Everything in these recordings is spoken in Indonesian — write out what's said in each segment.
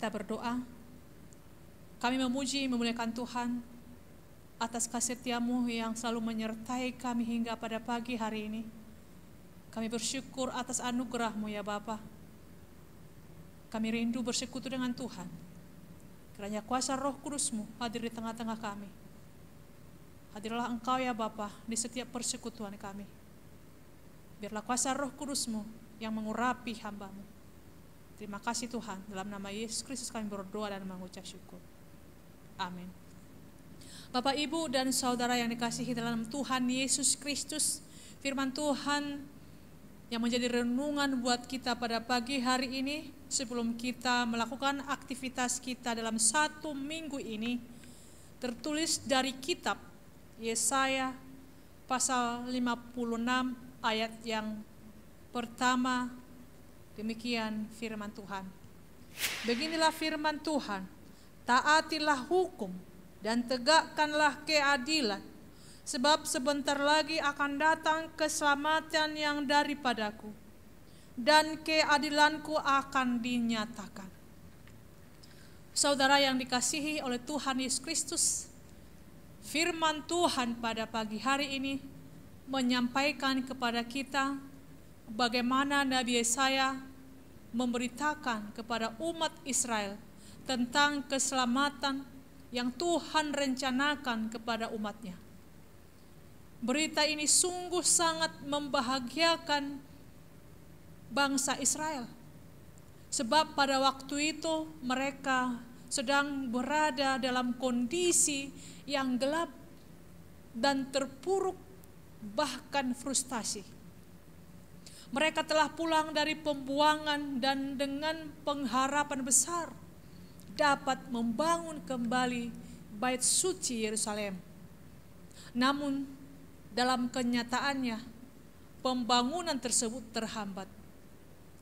Kita berdoa. Kami memuji, memuliakan Tuhan atas kasih setia-Mu yang selalu menyertai kami hingga pada pagi hari ini. Kami bersyukur atas anugerah-Mu ya Bapa. Kami rindu bersekutu dengan Tuhan. Kiranya kuasa Roh Kudus-Mu hadir di tengah-tengah kami. Hadirlah Engkau ya Bapa di setiap persekutuan kami. Biarlah kuasa Roh Kudus-Mu yang mengurapi hamba-Mu. Terima kasih Tuhan, dalam nama Yesus Kristus kami berdoa dan mengucap syukur. Amin. Bapak, Ibu, dan saudara yang dikasihi dalam Tuhan Yesus Kristus, firman Tuhan yang menjadi renungan buat kita pada pagi hari ini, sebelum kita melakukan aktivitas kita dalam satu minggu ini, tertulis dari kitab Yesaya pasal 56 ayat yang pertama. Demikian firman Tuhan. Beginilah firman Tuhan, taatilah hukum dan tegakkanlah keadilan, sebab sebentar lagi akan datang keselamatan yang daripadaku, dan keadilanku akan dinyatakan. Saudara yang dikasihi oleh Tuhan Yesus Kristus, firman Tuhan pada pagi hari ini menyampaikan kepada kita bagaimana Nabi Yesaya memberitakan kepada umat Israel tentang keselamatan yang Tuhan rencanakan kepada umatnya. Berita ini sungguh sangat membahagiakan bangsa Israel. Sebab pada waktu itu mereka sedang berada dalam kondisi yang gelap dan terpuruk, bahkan frustasi. Mereka telah pulang dari pembuangan dan dengan pengharapan besar dapat membangun kembali bait suci Yerusalem. Namun dalam kenyataannya pembangunan tersebut terhambat.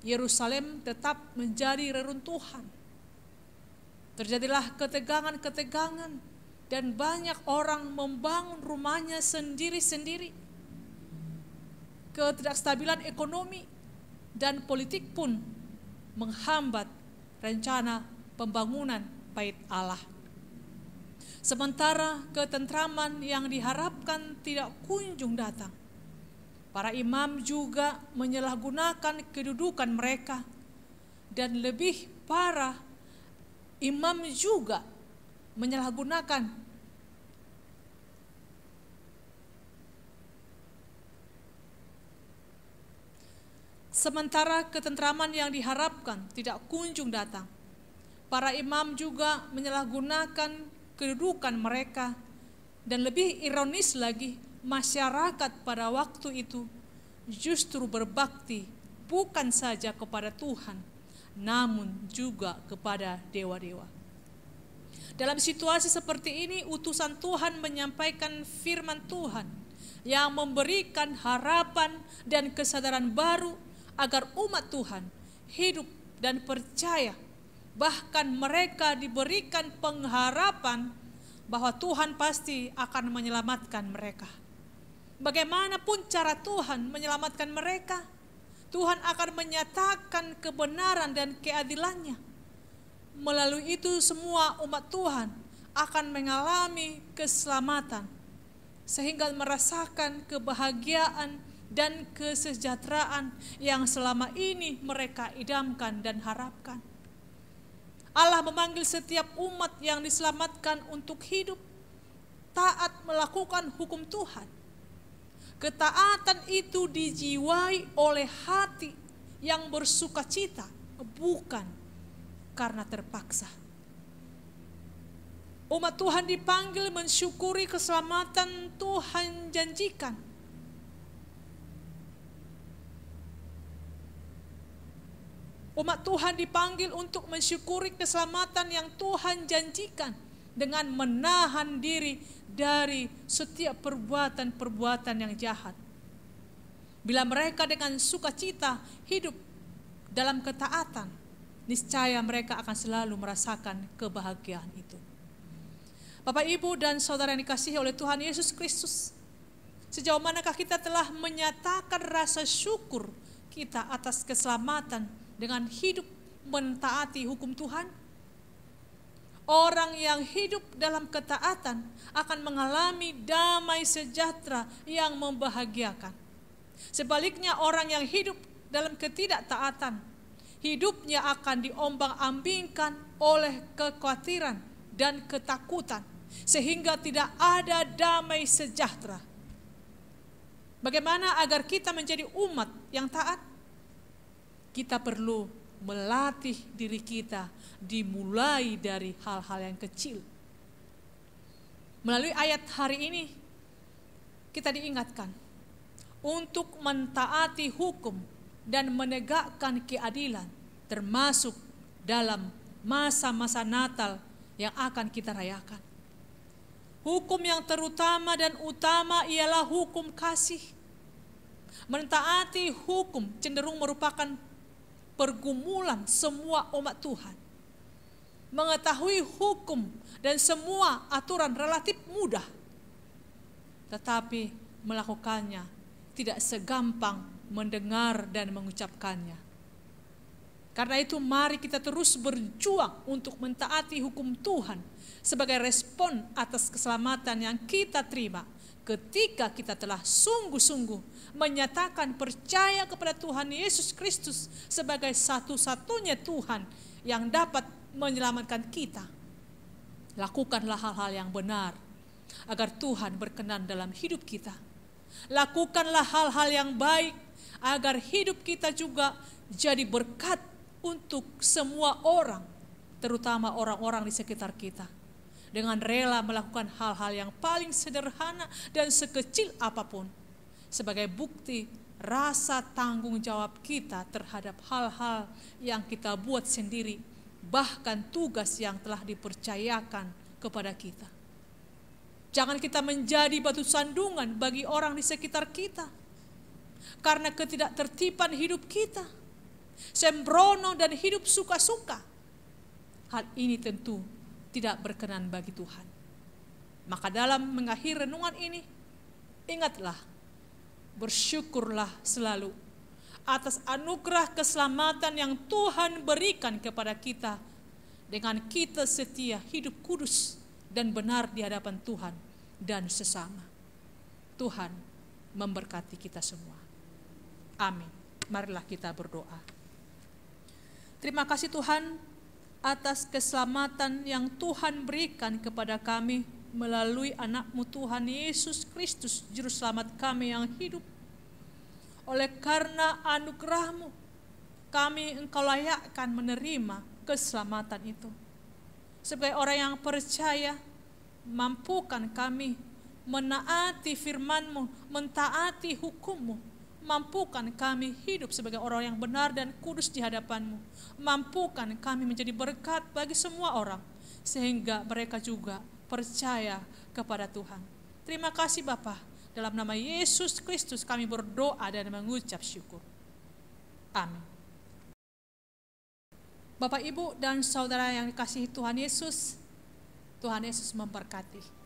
Yerusalem tetap menjadi reruntuhan. Terjadilah ketegangan-ketegangan dan banyak orang membangun rumahnya sendiri-sendiri. Ketidakstabilan ekonomi dan politik pun menghambat rencana pembangunan bait Allah. Sementara ketentraman yang diharapkan tidak kunjung datang, para imam juga menyalahgunakan kedudukan mereka, dan lebih parah, imam juga menyalahgunakan sementara ketentraman yang diharapkan tidak kunjung datang. Para imam juga menyalahgunakan kedudukan mereka, dan lebih ironis lagi, masyarakat pada waktu itu justru berbakti bukan saja kepada Tuhan, namun juga kepada dewa-dewa. Dalam situasi seperti ini, utusan Tuhan menyampaikan firman Tuhan yang memberikan harapan dan kesadaran baru agar umat Tuhan hidup dan percaya, bahkan mereka diberikan pengharapan bahwa Tuhan pasti akan menyelamatkan mereka. Bagaimanapun cara Tuhan menyelamatkan mereka, Tuhan akan menyatakan kebenaran dan keadilannya. Melalui itu semua umat Tuhan akan mengalami keselamatan, sehingga merasakan kebahagiaan dan kesejahteraan yang selama ini mereka idamkan dan harapkan. Allah memanggil setiap umat yang diselamatkan untuk hidup taat melakukan hukum Tuhan. Ketaatan itu dijiwai oleh hati yang bersukacita, bukan karena terpaksa. Umat Tuhan dipanggil mensyukuri keselamatan Tuhan janjikan. Umat Tuhan dipanggil untuk mensyukuri keselamatan yang Tuhan janjikan dengan menahan diri dari setiap perbuatan-perbuatan yang jahat. Bila mereka dengan sukacita hidup dalam ketaatan, niscaya mereka akan selalu merasakan kebahagiaan itu. Bapak, Ibu, dan saudara yang dikasihi oleh Tuhan Yesus Kristus, sejauh manakah kita telah menyatakan rasa syukur kita atas keselamatan dengan hidup mentaati hukum Tuhan? Orang yang hidup dalam ketaatan akan mengalami damai sejahtera yang membahagiakan. Sebaliknya orang yang hidup dalam ketidaktaatan, hidupnya akan diombang-ambingkan oleh kekhawatiran dan ketakutan, sehingga tidak ada damai sejahtera. Bagaimana agar kita menjadi umat yang taat? Kita perlu melatih diri kita dimulai dari hal-hal yang kecil. Melalui ayat hari ini kita diingatkan untuk mentaati hukum dan menegakkan keadilan, termasuk dalam masa-masa Natal yang akan kita rayakan. Hukum yang terutama dan utama ialah hukum kasih. Mentaati hukum cenderung merupakan pergumulan semua umat Tuhan. Mengetahui hukum dan semua aturan relatif mudah, tetapi melakukannya tidak segampang mendengar dan mengucapkannya. Karena itu mari kita terus berjuang untuk mentaati hukum Tuhan sebagai respon atas keselamatan yang kita terima ketika kita telah sungguh-sungguh menyatakan percaya kepada Tuhan Yesus Kristus sebagai satu-satunya Tuhan yang dapat menyelamatkan kita. Lakukanlah hal-hal yang benar agar Tuhan berkenan dalam hidup kita. Lakukanlah hal-hal yang baik agar hidup kita juga jadi berkat untuk semua orang, terutama orang-orang di sekitar kita. Dengan rela melakukan hal-hal yang paling sederhana dan sekecil apapun sebagai bukti rasa tanggung jawab kita terhadap hal-hal yang kita buat sendiri, bahkan tugas yang telah dipercayakan kepada kita. Jangan kita menjadi batu sandungan bagi orang di sekitar kita karena ketidaktertiban hidup kita, sembrono dan hidup suka-suka. Hal ini tentu tidak berkenan bagi Tuhan. Maka dalam mengakhiri renungan ini, ingatlah, bersyukurlah selalu atas anugerah keselamatan yang Tuhan berikan kepada kita dengan kita setia hidup kudus dan benar di hadapan Tuhan dan sesama. Tuhan memberkati kita semua. Amin. Marilah kita berdoa. Terima kasih Tuhan atas keselamatan yang Tuhan berikan kepada kami melalui anak-Mu Tuhan Yesus Kristus, Juru Selamat kami yang hidup. Oleh karena anugerah-Mu, kami Engkau layakkan menerima keselamatan itu. Sebagai orang yang percaya, mampukan kami menaati firman-Mu, mentaati hukum-Mu. Mampukan kami hidup sebagai orang yang benar dan kudus di hadapan-Mu. Mampukan kami menjadi berkat bagi semua orang, sehingga mereka juga percaya kepada Tuhan. Terima kasih Bapa. Dalam nama Yesus Kristus kami berdoa dan mengucap syukur. Amin. Bapak, Ibu, dan saudara yang dikasihi Tuhan Yesus memberkati.